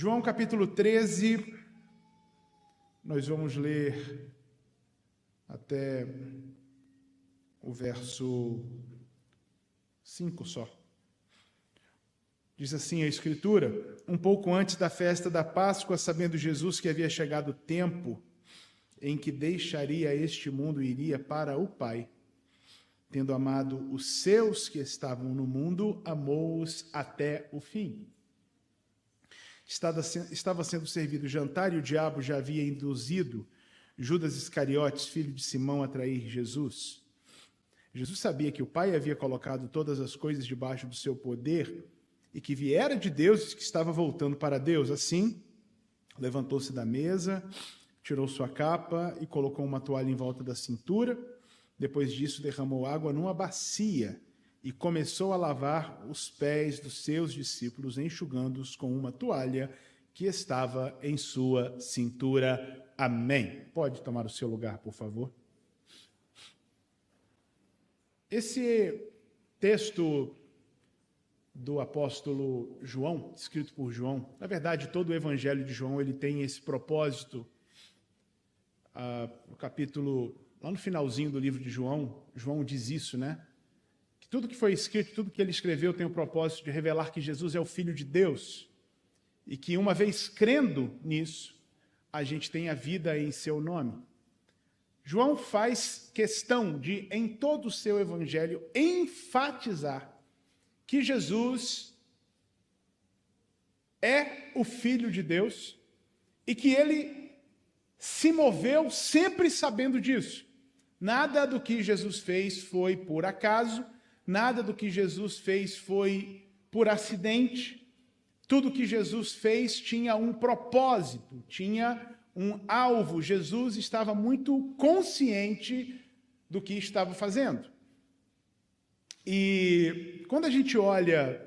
João capítulo 13, nós vamos ler até o verso 5 só. Diz assim a Escritura: um pouco antes da festa da Páscoa, sabendo Jesus que havia chegado o tempo em que deixaria este mundo e iria para o Pai, tendo amado os seus que estavam no mundo, amou-os até o fim. Estava sendo servido o jantar e o diabo já havia induzido Judas Iscariotes, filho de Simão, a trair Jesus. Jesus sabia que o Pai havia colocado todas as coisas debaixo do seu poder e que viera de Deus e que estava voltando para Deus. Assim, levantou-se da mesa, tirou sua capa e colocou uma toalha em volta da cintura. Depois disso, derramou água numa bacia e começou a lavar os pés dos seus discípulos, enxugando-os com uma toalha que estava em sua cintura. Amém. Pode tomar o seu lugar, por favor. Esse texto do apóstolo João, escrito por João, na verdade, todo o evangelho de João ele tem esse propósito. O capítulo, lá no finalzinho do livro de João, João diz isso, né? Que tudo que foi escrito, tudo que ele escreveu tem o propósito de revelar que Jesus é o Filho de Deus e que uma vez crendo nisso, a gente tem a vida em seu nome. João faz questão de, em todo o seu evangelho, enfatizar que Jesus é o Filho de Deus e que ele se moveu sempre sabendo disso. Nada do que Jesus fez foi por acaso, nada do que Jesus fez foi por acidente. Tudo que Jesus fez tinha um propósito, tinha um alvo. Jesus estava muito consciente do que estava fazendo. E quando a gente olha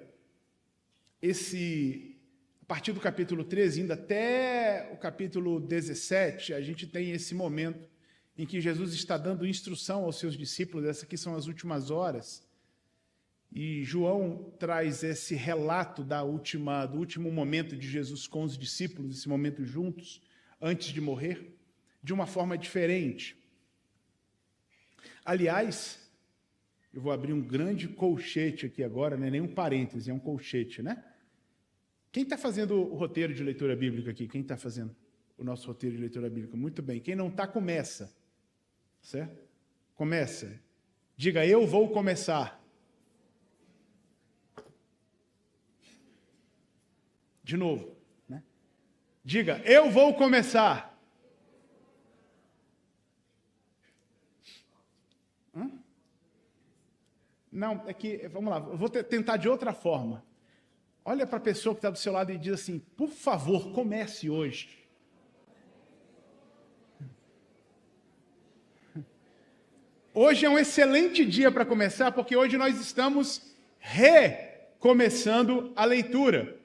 a partir do capítulo 13, indo até o capítulo 17, a gente tem esse momento em que Jesus está dando instrução aos seus discípulos. Essas aqui são as últimas horas. E João traz esse relato do último momento de Jesus com os discípulos, esse momento juntos, antes de morrer, de uma forma diferente. Aliás, eu vou abrir um grande colchete aqui agora, não é nem um parêntese, é um colchete, né? Quem está fazendo o roteiro de leitura bíblica aqui? Quem está fazendo o nosso roteiro de leitura bíblica? Muito bem. Quem não está, começa. Certo? Começa. Diga, eu vou começar. De novo. Né? Diga, eu vou começar. Não, é que, vamos lá, eu vou tentar de outra forma. Olha para a pessoa que está do seu lado e diz assim, por favor, comece hoje. Hoje é um excelente dia para começar, porque hoje nós estamos recomeçando a leitura.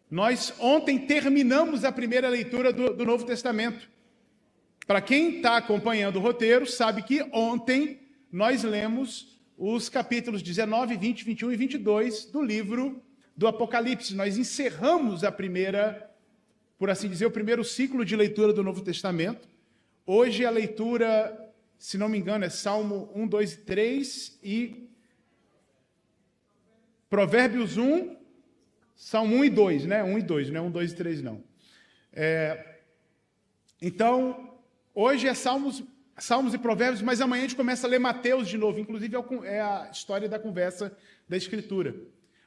Nós ontem terminamos a primeira leitura do Novo Testamento. Para quem está acompanhando o roteiro, sabe que ontem nós lemos os capítulos 19, 20, 21 e 22 do livro do Apocalipse. Nós encerramos a primeira, por assim dizer, o primeiro ciclo de leitura do Novo Testamento. Hoje a leitura, se não me engano, é Salmo 1, 2 e 3 e Provérbios 1, Salmo 1 e 2, né? 1 e 2, não é 1, 2 e 3, não. Então, hoje é Salmos e Provérbios, mas amanhã a gente começa a ler Mateus de novo, inclusive é a história da conversa da Escritura.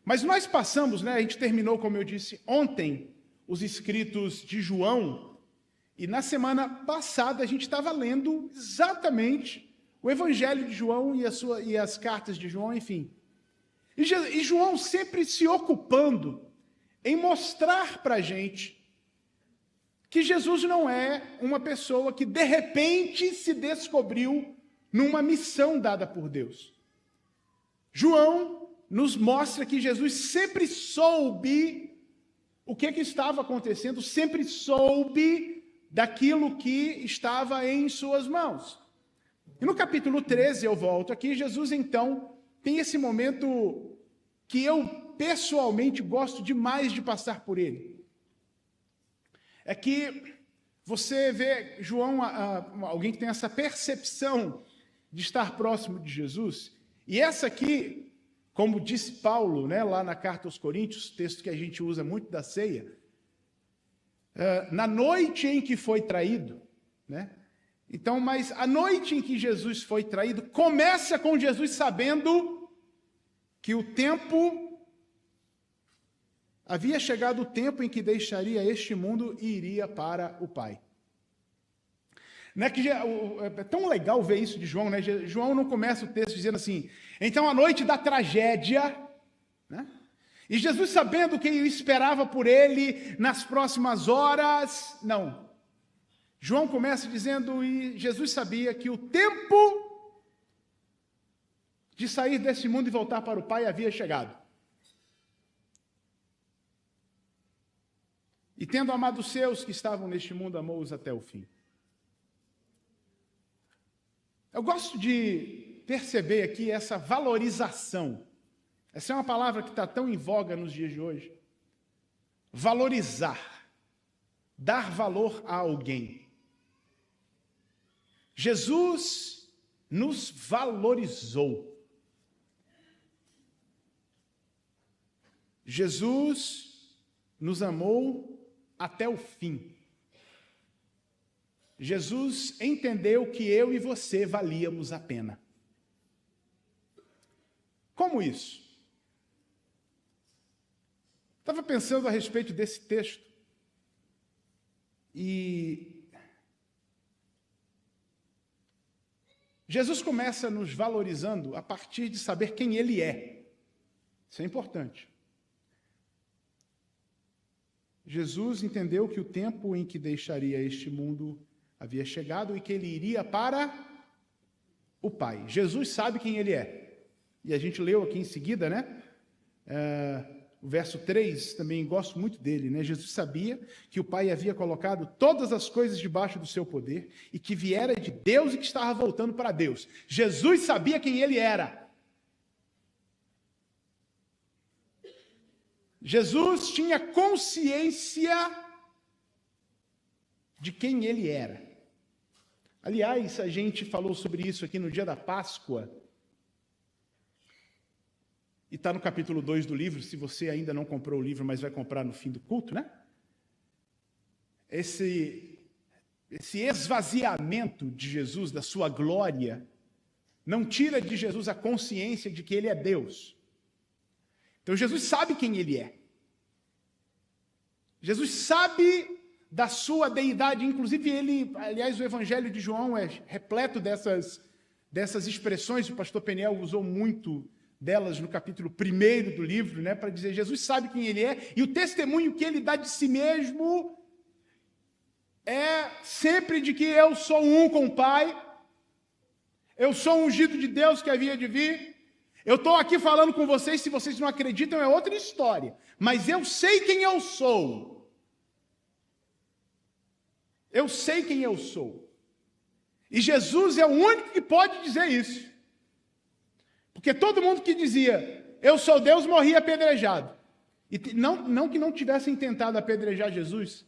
Mas nós passamos, né, a gente terminou, como eu disse, ontem, os escritos de João, e na semana passada a gente estava lendo exatamente o Evangelho de João e as cartas de João, enfim. E João sempre se ocupando em mostrar para a gente que Jesus não é uma pessoa que de repente se descobriu numa missão dada por Deus. João nos mostra que Jesus sempre soube o que estava acontecendo, sempre soube daquilo que estava em suas mãos. E no capítulo 13, eu volto aqui, Jesus então tem esse momento que eu pessoalmente gosto demais de passar por ele. é que você vê João, alguém que tem essa percepção de estar próximo de Jesus, e essa aqui, como disse Paulo, né, lá na carta aos Coríntios, texto que a gente usa muito da ceia, na noite em que foi traído, né? Então, mas a noite em que Jesus foi traído começa com Jesus sabendo que havia chegado o tempo em que deixaria este mundo e iria para o Pai. Não é que é tão legal ver isso de João, né? João não começa o texto dizendo assim, então a noite da tragédia, né? E Jesus sabendo o que esperava por ele nas próximas horas, não. João começa dizendo, e Jesus sabia que o tempo de sair desse mundo e voltar para o Pai havia chegado. E tendo amado os seus que estavam neste mundo, amou-os até o fim. Eu gosto de perceber aqui essa valorização. Essa é uma palavra que está tão em voga nos dias de hoje. Valorizar. Dar valor a alguém. Jesus nos valorizou. Jesus nos amou até o fim. Jesus entendeu que eu e você valíamos a pena. Como isso? Estava pensando a respeito desse texto e Jesus começa nos valorizando a partir de saber quem Ele é. Isso é importante. Jesus entendeu que o tempo em que deixaria este mundo havia chegado e que Ele iria para o Pai. Jesus sabe quem Ele é. E a gente leu aqui em seguida, né? O verso 3, também gosto muito dele, né? Jesus sabia que o Pai havia colocado todas as coisas debaixo do seu poder e que viera de Deus e que estava voltando para Deus. Jesus sabia quem Ele era. Jesus tinha consciência de quem Ele era. Aliás, a gente falou sobre isso aqui no dia da Páscoa, e está no capítulo 2 do livro, se você ainda não comprou o livro, mas vai comprar no fim do culto, né? Esse esvaziamento de Jesus, da sua glória, não tira de Jesus a consciência de que Ele é Deus. Então Jesus sabe quem Ele é. Jesus sabe da sua deidade, inclusive aliás, o Evangelho de João é repleto dessas expressões, o pastor Peniel usou muito delas no capítulo 1 do livro, né, para dizer, Jesus sabe quem Ele é, e o testemunho que Ele dá de si mesmo é sempre de que eu sou um com o Pai, eu sou um ungido de Deus que havia de vir, eu estou aqui falando com vocês, se vocês não acreditam é outra história, mas eu sei quem eu sou. Eu sei quem eu sou. E Jesus é o único que pode dizer isso. Porque todo mundo que dizia, eu sou Deus, morria apedrejado. E não que não tivessem tentado apedrejar Jesus.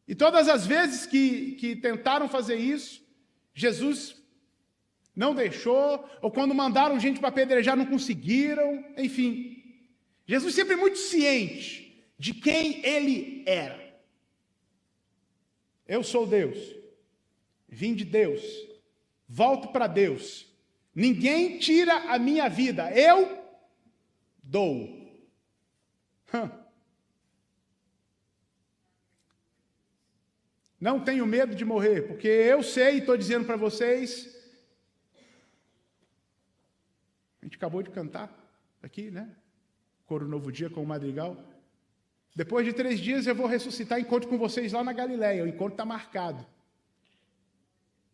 E todas as vezes que tentaram fazer isso, Jesus não deixou, ou quando mandaram gente para apedrejar, não conseguiram, enfim. Jesus sempre muito ciente de quem Ele era. Eu sou Deus, vim de Deus, volto para Deus. Ninguém tira a minha vida, eu dou. Não tenho medo de morrer, porque eu sei e estou dizendo para vocês. A gente acabou de cantar aqui, né? Coro Novo Dia com o Madrigal. Depois de 3 dias eu vou ressuscitar, encontro com vocês lá na Galileia. O encontro está marcado.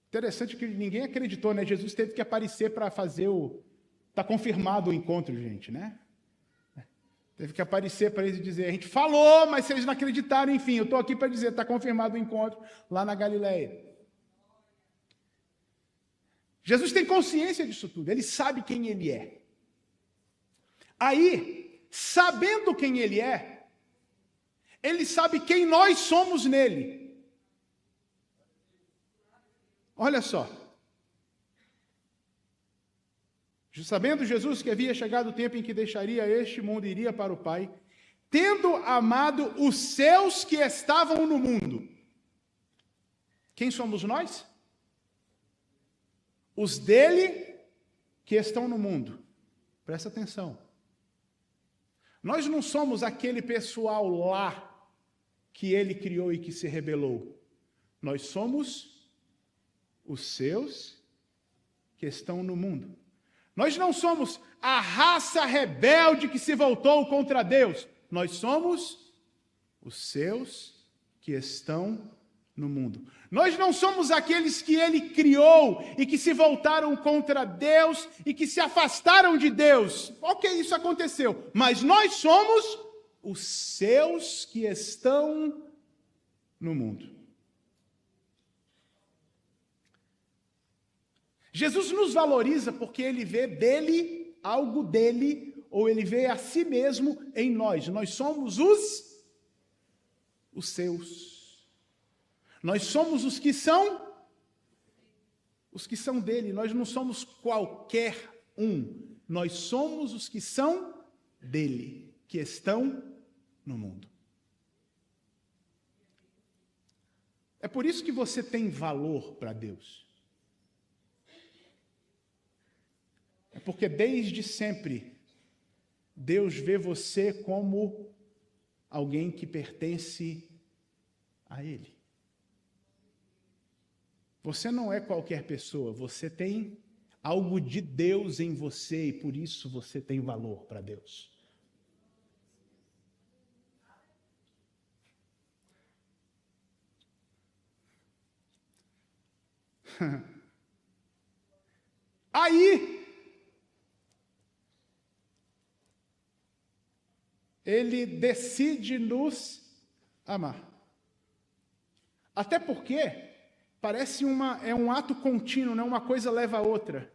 Interessante que ninguém acreditou, né? Jesus teve que aparecer para fazer está confirmado o encontro, gente, né? Teve que aparecer para eles dizer, a gente falou, mas vocês não acreditaram, enfim, eu estou aqui para dizer, está confirmado o encontro lá na Galileia. Jesus tem consciência disso tudo, Ele sabe quem Ele é. Aí, sabendo quem Ele é, Ele sabe quem nós somos nele. Olha só. Sabendo Jesus que havia chegado o tempo em que deixaria este mundo e iria para o Pai, tendo amado os seus que estavam no mundo. Quem somos nós? Os dele que estão no mundo. Presta atenção. Nós não somos aquele pessoal lá que ele criou e que se rebelou. Nós somos os seus que estão no mundo. Nós não somos a raça rebelde que se voltou contra Deus. Nós somos os seus que estão no mundo. Nós não somos aqueles que ele criou e que se voltaram contra Deus e que se afastaram de Deus. Ok, isso aconteceu. Mas nós somos os seus que estão no mundo. Jesus nos valoriza porque ele vê dele, algo dele, ou ele vê a si mesmo em nós. Nós somos os seus. Nós somos os que são dele. Nós não somos qualquer um. Nós somos os que são dele, que estão no mundo. É por isso que você tem valor para Deus. É porque desde sempre Deus vê você como alguém que pertence a Ele. Você não é qualquer pessoa, você tem algo de Deus em você e por isso você tem valor para Deus. Aí, ele decide nos amar. Até porque parece um ato contínuo, né? Uma coisa leva a outra.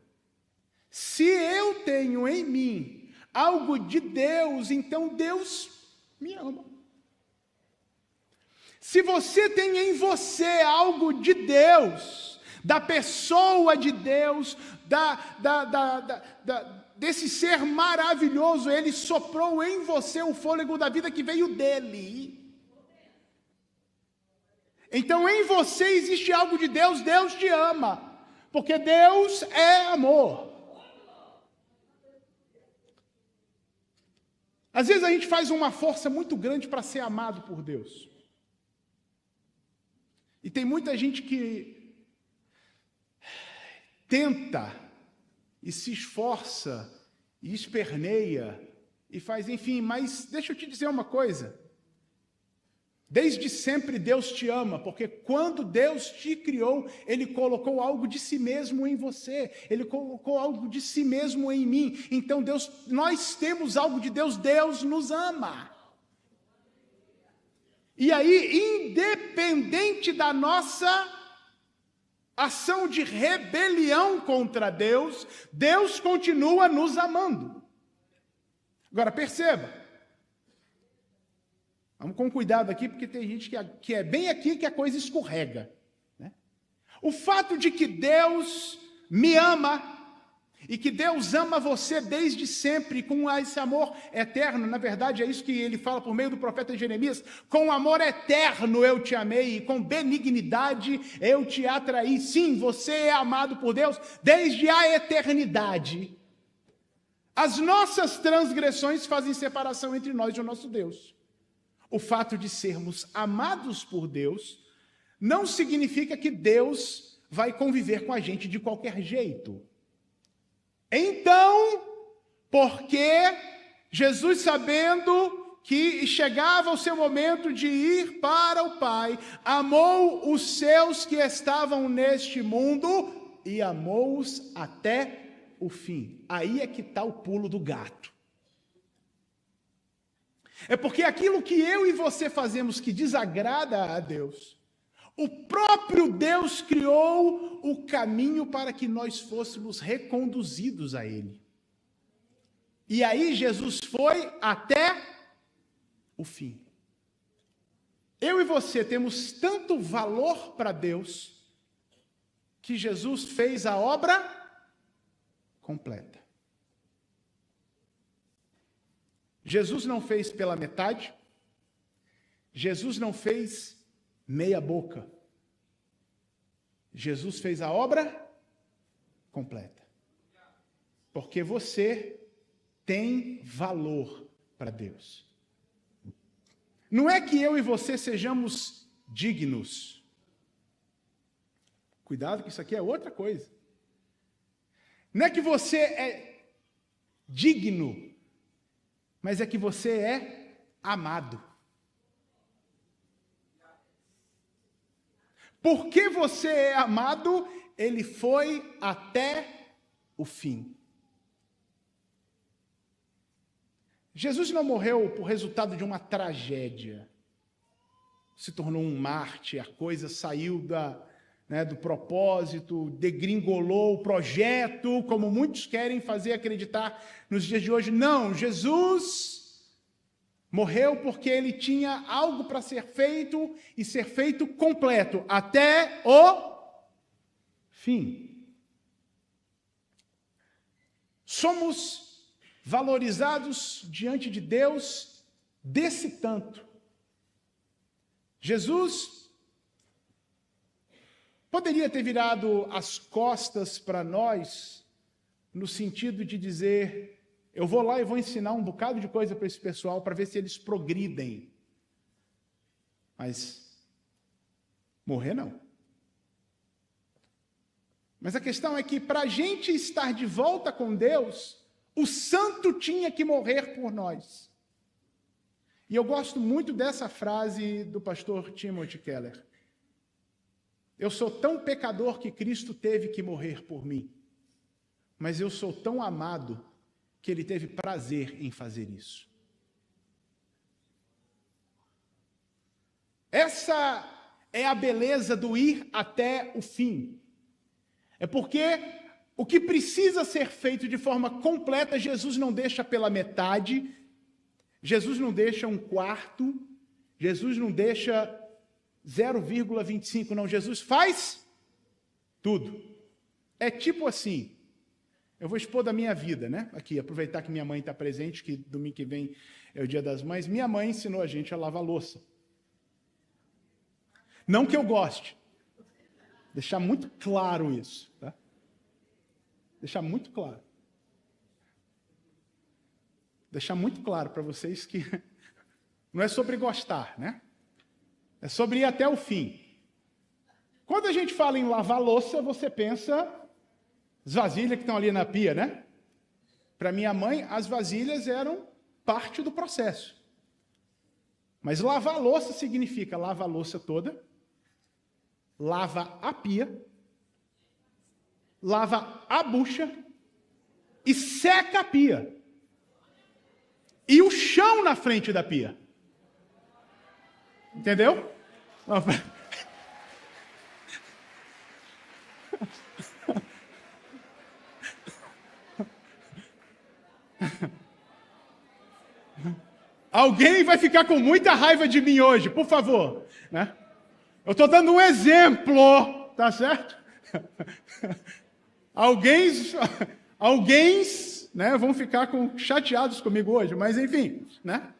Se eu tenho em mim algo de Deus, então Deus me ama. Se você tem em você algo de Deus, da pessoa de Deus, desse ser maravilhoso, ele soprou em você o fôlego da vida que veio dele. Então em você existe algo de Deus, Deus te ama, porque Deus é amor. Às vezes a gente faz uma força muito grande para ser amado por Deus. E tem muita gente que tenta e se esforça, e esperneia, e faz, enfim, mas deixa eu te dizer uma coisa. Desde sempre Deus te ama, porque quando Deus te criou, Ele colocou algo de si mesmo em você, Ele colocou algo de si mesmo em mim. Então nós temos algo de Deus, Deus nos ama. E aí, independente da nossa ação de rebelião contra Deus, Deus continua nos amando. Agora perceba, vamos com cuidado aqui, porque tem gente que é bem aqui que a coisa escorrega, né? O fato de que Deus me ama, e que Deus ama você desde sempre, com esse amor eterno, na verdade é isso que ele fala por meio do profeta Jeremias, com amor eterno eu te amei, e com benignidade eu te atraí. Sim, você é amado por Deus desde a eternidade. As nossas transgressões fazem separação entre nós e o nosso Deus. O fato de sermos amados por Deus não significa que Deus vai conviver com a gente de qualquer jeito. Então, porque Jesus, sabendo que chegava o seu momento de ir para o Pai, amou os seus que estavam neste mundo e amou-os até o fim. Aí é que está o pulo do gato. É porque aquilo que eu e você fazemos que desagrada a Deus, o próprio Deus criou o caminho para que nós fôssemos reconduzidos a Ele. E aí Jesus foi até o fim. Eu e você temos tanto valor para Deus que Jesus fez a obra completa. Jesus não fez pela metade, Jesus não fez meia boca. Jesus fez a obra completa. Porque você tem valor para Deus. Não é que eu e você sejamos dignos. Cuidado que isso aqui é outra coisa. Não é que você é digno, mas é que você é amado. Porque você é amado, ele foi até o fim. Jesus não morreu por resultado de uma tragédia. Se tornou um mártir, a coisa saiu do propósito, degringolou o projeto, como muitos querem fazer acreditar nos dias de hoje. Não, Jesus morreu porque ele tinha algo para ser feito e ser feito completo, até o fim. Somos valorizados diante de Deus desse tanto. Jesus poderia ter virado as costas para nós, no sentido de dizer: eu vou lá e vou ensinar um bocado de coisa para esse pessoal para ver se eles progridem. Mas morrer não. Mas a questão é que para a gente estar de volta com Deus, o santo tinha que morrer por nós. E eu gosto muito dessa frase do pastor Timothy Keller. Eu sou tão pecador que Cristo teve que morrer por mim. Mas eu sou tão amado que ele teve prazer em fazer isso. Essa é a beleza do ir até o fim. É porque o que precisa ser feito de forma completa, Jesus não deixa pela metade, Jesus não deixa um quarto, Jesus não deixa 0,25, não, Jesus faz tudo. É tipo assim, eu vou expor da minha vida, né? Aqui, aproveitar que minha mãe está presente, que domingo que vem é o Dia das Mães. Minha mãe ensinou a gente a lavar louça. Não que eu goste. Deixar muito claro isso, tá? Deixar muito claro. Deixar muito claro para vocês que não é sobre gostar, né? É sobre ir até o fim. Quando a gente fala em lavar louça, você pensa as vasilhas que estão ali na pia, né? Para minha mãe, as vasilhas eram parte do processo. Mas lavar a louça significa lava a louça toda, lava a pia, lava a bucha e seca a pia. E o chão na frente da pia. Entendeu? Alguém vai ficar com muita raiva de mim hoje, por favor, né? Eu estou dando um exemplo, tá certo? Alguém, né, vão ficar chateados comigo hoje, mas enfim, né?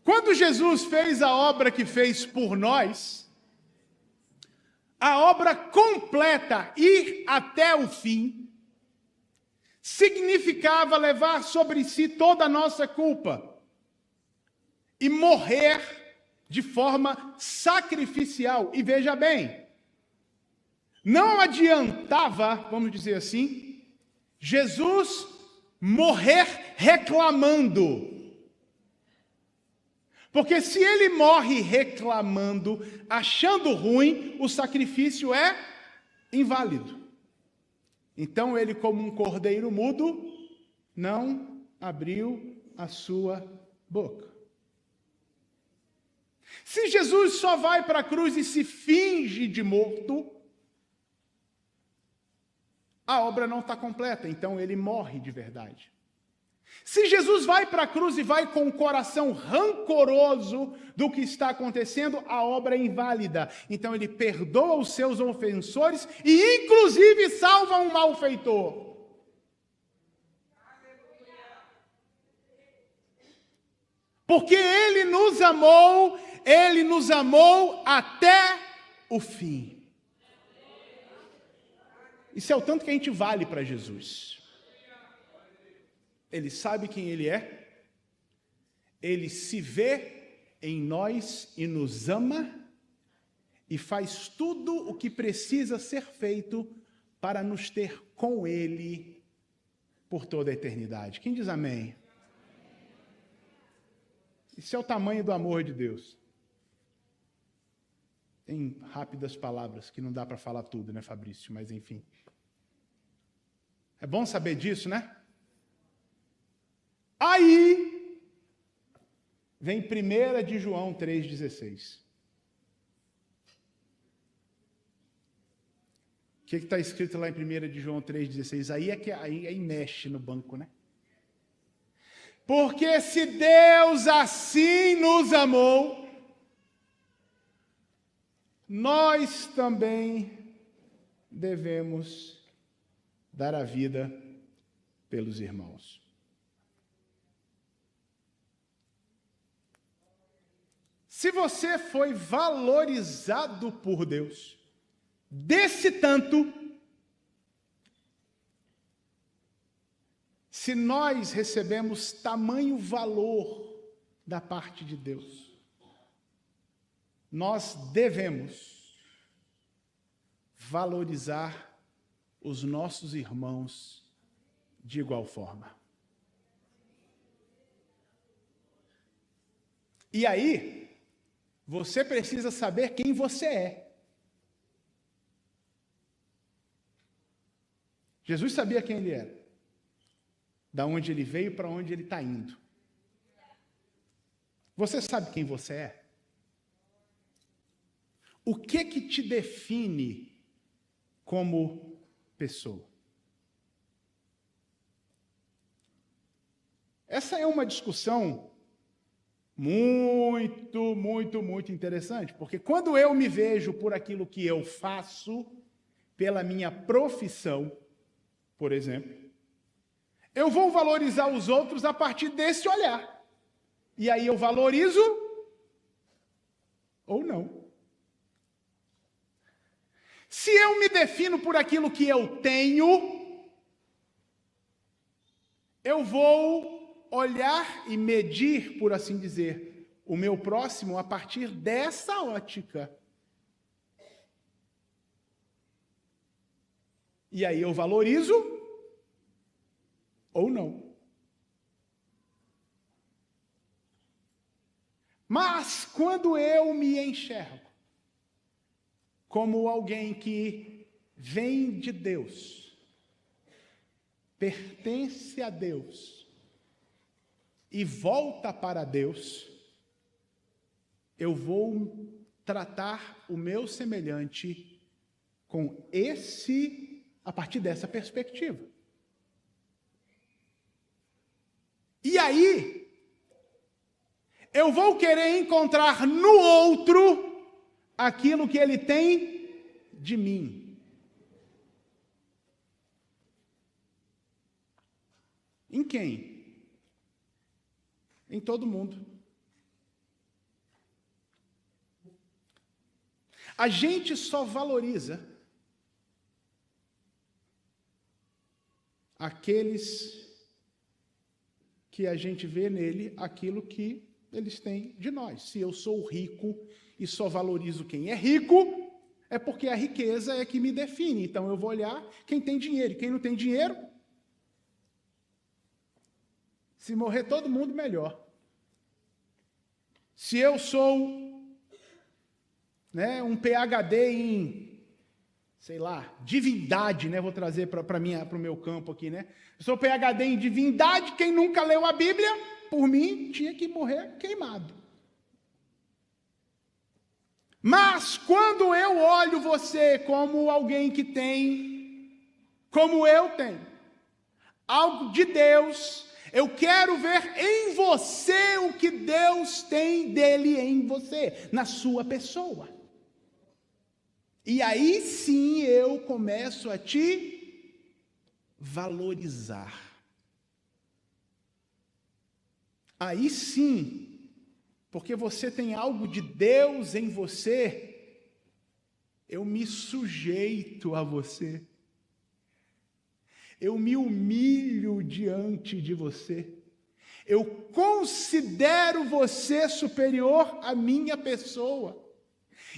Quando Jesus fez a obra que fez por nós, a obra completa, ir até o fim, significava levar sobre si toda a nossa culpa e morrer de forma sacrificial. E veja bem, não adiantava, vamos dizer assim, Jesus morrer reclamando. Porque se ele morre reclamando, achando ruim, o sacrifício é inválido. Então ele, como um cordeiro mudo, não abriu a sua boca. Se Jesus só vai para a cruz e se finge de morto, a obra não está completa, então ele morre de verdade. Se Jesus vai para a cruz e vai com o coração rancoroso do que está acontecendo, a obra é inválida. Então ele perdoa os seus ofensores e inclusive salva um malfeitor. Porque ele nos amou até o fim. Isso é o tanto que a gente vale para Jesus. Ele sabe quem ele é, ele se vê em nós e nos ama, e faz tudo o que precisa ser feito para nos ter com ele por toda a eternidade. Quem diz amém? Isso é o tamanho do amor de Deus. Tem rápidas palavras que não dá para falar tudo, né, Fabrício? Mas enfim. É bom saber disso, né? Aí vem 1 de João 3,16. O que está escrito lá em 1 de João 3,16? Aí mexe no banco, né? Porque se Deus assim nos amou, nós também devemos dar a vida pelos irmãos. Se você foi valorizado por Deus desse tanto, se nós recebemos tamanho valor da parte de Deus, nós devemos valorizar os nossos irmãos de igual forma. E aí, você precisa saber quem você é. Jesus sabia quem ele era, da onde ele veio para onde ele está indo. Você sabe quem você é? O que te define como pessoa? Essa é uma discussão muito, muito, muito interessante, porque quando eu me vejo por aquilo que eu faço, pela minha profissão, por exemplo, eu vou valorizar os outros a partir desse olhar. E aí eu valorizo ou não. Se eu me defino por aquilo que eu tenho, eu vou olhar e medir, por assim dizer, o meu próximo a partir dessa ótica. E aí eu valorizo ou não. Mas quando eu me enxergo como alguém que vem de Deus, pertence a Deus e volta para Deus, eu vou tratar o meu semelhante a partir dessa perspectiva. E aí, eu vou querer encontrar no outro aquilo que ele tem de mim. Em quem? Em todo mundo. A gente só valoriza aqueles que a gente vê nele aquilo que eles têm de nós. Se eu sou rico e só valorizo quem é rico, é porque a riqueza é que me define. Então eu vou olhar quem tem dinheiro. E quem não tem dinheiro, se morrer todo mundo, melhor. Se eu sou um PhD em, sei lá, divindade, vou trazer para o meu campo aqui, Eu sou PhD em divindade, quem nunca leu a Bíblia, por mim, tinha que morrer queimado. Mas quando eu olho você como alguém que tem como eu tenho algo de Deus, eu quero ver em você o que Deus tem dele em você, na sua pessoa. E aí sim eu começo a te valorizar. Aí sim, porque você tem algo de Deus em você, eu me sujeito a você. Eu me humilho diante de você. Eu considero você superior à minha pessoa.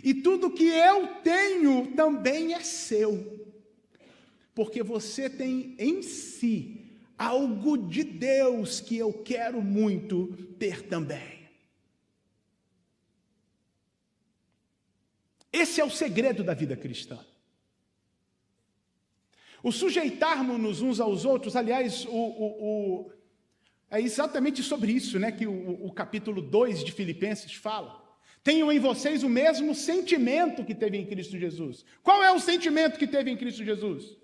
E tudo que eu tenho também é seu. Porque você tem em si algo de Deus que eu quero muito ter também. Esse é o segredo da vida cristã. O sujeitarmos-nos uns aos outros, aliás, é exatamente sobre isso, né, que o capítulo 2 de Filipenses fala. Tenham em vocês o mesmo sentimento que teve em Cristo Jesus. Qual é o sentimento que teve em Cristo Jesus?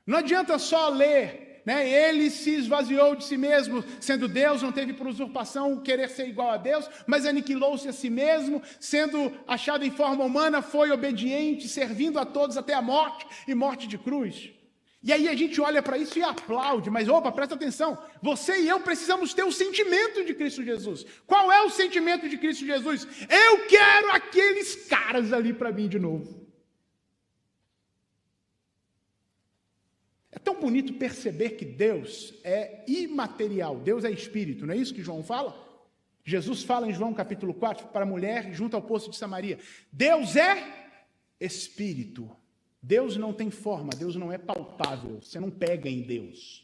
Não adianta só ler, né? Ele se esvaziou de si mesmo, sendo Deus, não teve por usurpação querer ser igual a Deus, mas aniquilou-se a si mesmo, sendo achado em forma humana, foi obediente, servindo a todos até a morte e morte de cruz. E aí a gente olha para isso e aplaude, mas opa, presta atenção, você e eu precisamos ter o sentimento de Cristo Jesus. Qual é o sentimento de Cristo Jesus? Eu quero aqueles caras ali para mim de novo. É tão bonito perceber que Deus é imaterial, Deus é espírito, não é isso que João fala? Jesus fala em João capítulo 4 para a mulher junto ao poço de Samaria. Deus é espírito. Deus não tem forma, Deus não é palpável, você não pega em Deus.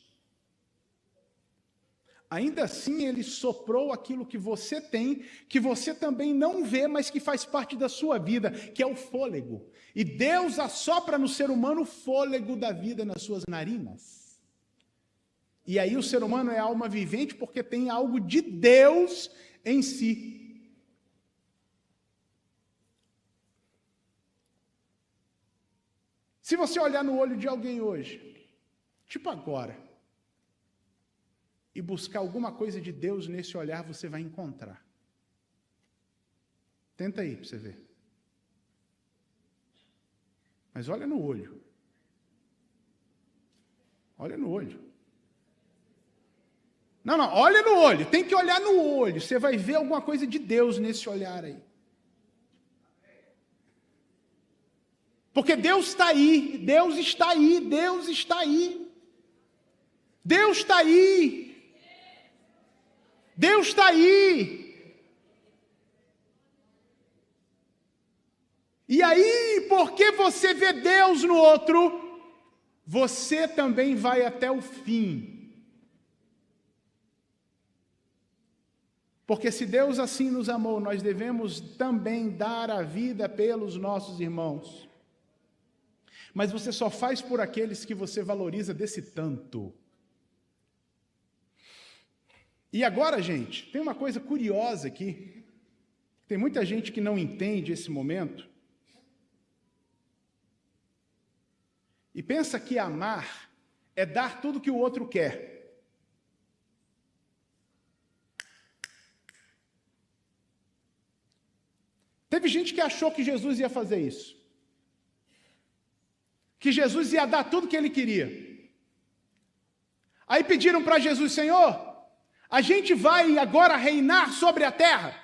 Ainda assim, ele soprou aquilo que você tem, que você também não vê, mas que faz parte da sua vida, que é o fôlego. E Deus assopra no ser humano o fôlego da vida nas suas narinas. E aí o ser humano é alma vivente porque tem algo de Deus em si. Se você olhar no olho de alguém hoje, tipo agora, e buscar alguma coisa de Deus nesse olhar, você vai encontrar. Tenta aí para você ver. Mas olha no olho. Olha no olho. Não, olha no olho. Tem que olhar no olho. Você vai ver alguma coisa de Deus nesse olhar aí. Porque Deus está aí. Deus está aí. Deus está aí. Deus está aí. Deus está aí. E aí, porque você vê Deus no outro, você também vai até o fim. Porque se Deus assim nos amou, nós devemos também dar a vida pelos nossos irmãos. Mas você só faz por aqueles que você valoriza desse tanto. E agora, gente, tem uma coisa curiosa aqui. Tem muita gente que não entende esse momento. E pensa que amar é dar tudo que o outro quer. Teve gente que achou que Jesus ia fazer isso. Que Jesus ia dar tudo que ele queria. Aí pediram para Jesus: Senhor, a gente vai agora reinar sobre a terra.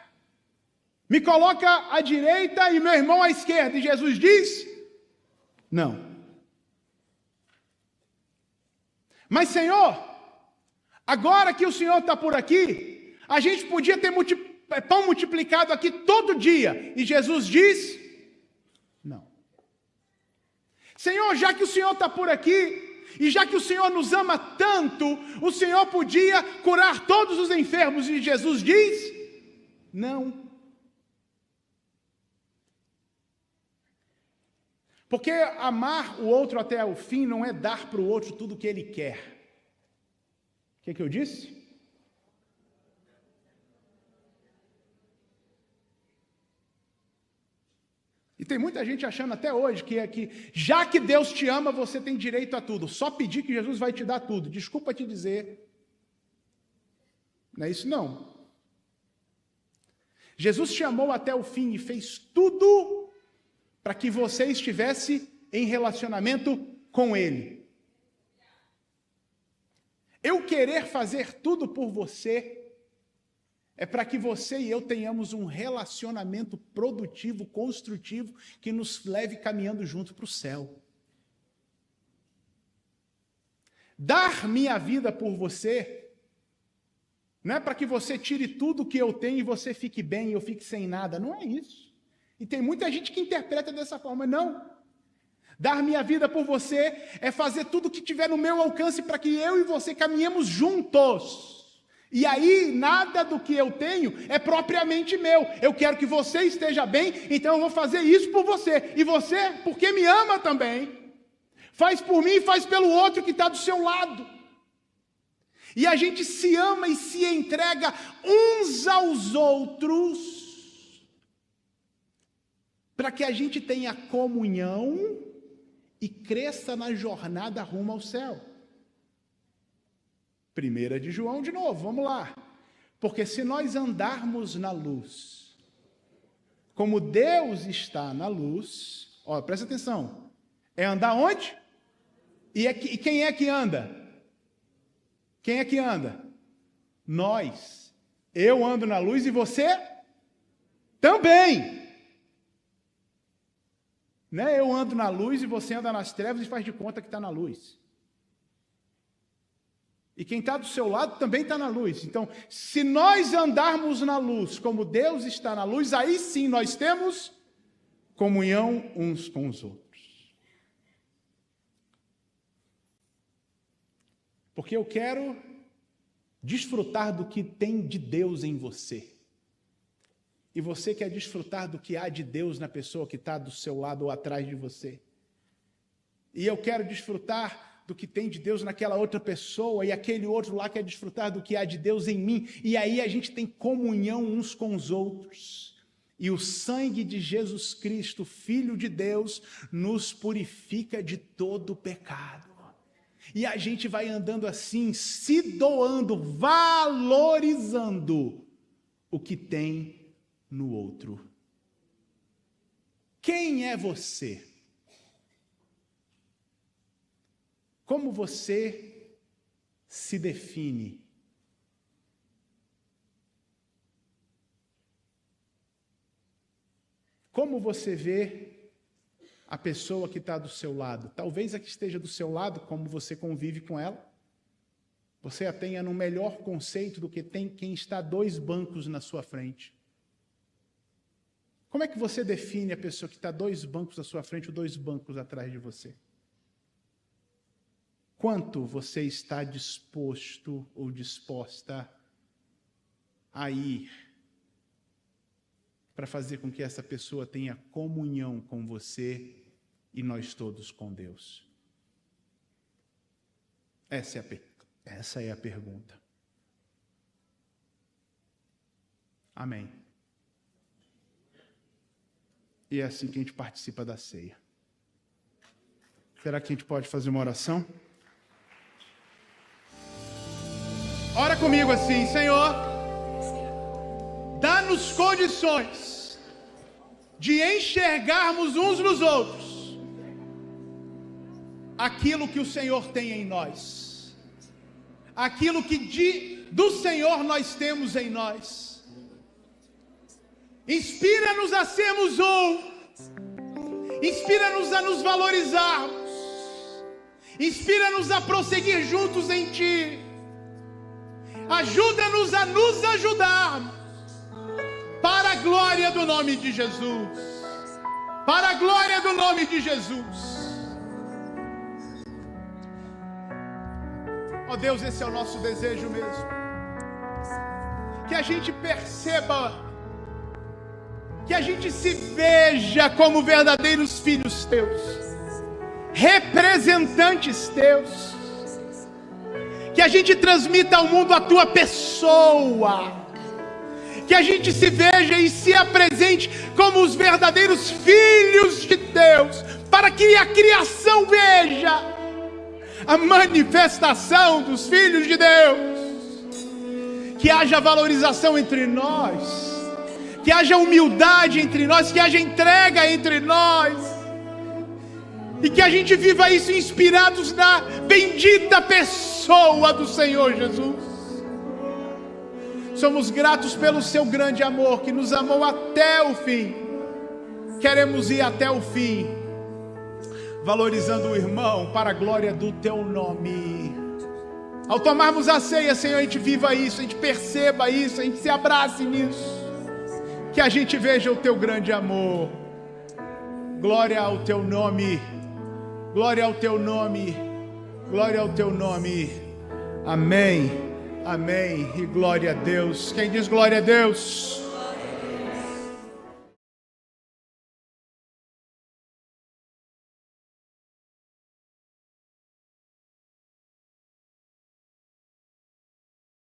Me coloca à direita e meu irmão à esquerda. E Jesus diz: não. Mas, Senhor, agora que o Senhor está por aqui, a gente podia ter pão multiplicado aqui todo dia. E Jesus diz: não. Senhor, já que o Senhor está por aqui, e já que o Senhor nos ama tanto, o Senhor podia curar todos os enfermos. E Jesus diz: não. Porque amar o outro até o fim não é dar para o outro tudo o que ele quer. O que eu disse? E tem muita gente achando até hoje que já que Deus te ama, você tem direito a tudo. Só pedir que Jesus vai te dar tudo. Desculpa te dizer. Não é isso não. Jesus te amou até o fim e fez tudo para que você estivesse em relacionamento com Ele. Eu querer fazer tudo por você é para que você e eu tenhamos um relacionamento produtivo, construtivo, que nos leve caminhando junto para o céu. Dar minha vida por você não é para que você tire tudo que eu tenho e você fique bem e eu fique sem nada. Não é isso. E tem muita gente que interpreta dessa forma. Não. Dar minha vida por você é fazer tudo que tiver no meu alcance para que eu e você caminhemos juntos. E aí, nada do que eu tenho é propriamente meu. Eu quero que você esteja bem, então eu vou fazer isso por você. E você, porque me ama também, faz por mim e faz pelo outro que está do seu lado. E a gente se ama e se entrega uns aos outros para que a gente tenha comunhão e cresça na jornada rumo ao céu. 1 de João de novo, vamos lá. Porque se nós andarmos na luz, como Deus está na luz, ó, presta atenção, é andar onde? E quem é que anda? Quem é que anda? Nós. Eu ando na luz e você também. Né? Eu ando na luz e você anda nas trevas e faz de conta que está na luz. E quem está do seu lado também está na luz. Então, se nós andarmos na luz como Deus está na luz, aí sim nós temos comunhão uns com os outros. Porque eu quero desfrutar do que tem de Deus em você. E você quer desfrutar do que há de Deus na pessoa que está do seu lado ou atrás de você. E eu quero desfrutar do que tem de Deus naquela outra pessoa, e aquele outro lá quer desfrutar do que há de Deus em mim, e aí a gente tem comunhão uns com os outros, e o sangue de Jesus Cristo, Filho de Deus, nos purifica de todo pecado, e a gente vai andando assim, se doando, valorizando o que tem no outro. Quem é você? Como você se define? Como você vê a pessoa que está do seu lado? Talvez a que esteja do seu lado, como você convive com ela, você a tenha no melhor conceito do que tem quem está 2 bancos na sua frente. Como é que você define a pessoa que está 2 bancos à sua frente ou 2 bancos atrás de você? Quanto você está disposto ou disposta a ir para fazer com que essa pessoa tenha comunhão com você e nós todos com Deus? Essa é a pergunta. Amém. E é assim que a gente participa da ceia. Será que a gente pode fazer uma oração? Ora comigo assim: Senhor, dá-nos condições de enxergarmos uns nos outros aquilo que o Senhor tem em nós, aquilo que do Senhor nós temos em nós. Inspira-nos a sermos inspira-nos a nos valorizarmos, inspira-nos a prosseguir juntos em Ti. Ajuda-nos a nos ajudarmos, para a glória do nome de Jesus. Para a glória do nome de Jesus. Ó Deus, esse é o nosso desejo mesmo. Que a gente perceba, que a gente se veja como verdadeiros filhos Teus, representantes Teus. Que a gente transmita ao mundo a Tua pessoa. que a gente se veja e se apresente como os verdadeiros filhos de Deus, para que a criação veja a manifestação dos filhos de Deus. Que haja valorização entre nós, que haja humildade entre nós, que haja entrega entre nós, e que a gente viva isso inspirados na bendita pessoa do Senhor Jesus. Somos gratos pelo seu grande amor, que nos amou até o fim. Queremos ir até o fim, valorizando o irmão para a glória do teu nome. Ao tomarmos a ceia, Senhor, a gente viva isso, a gente perceba isso, a gente se abrace nisso, que a gente veja o teu grande amor. Glória ao teu nome, glória ao teu nome, glória ao teu nome. Amém, amém e glória a Deus. Quem diz glória a Deus?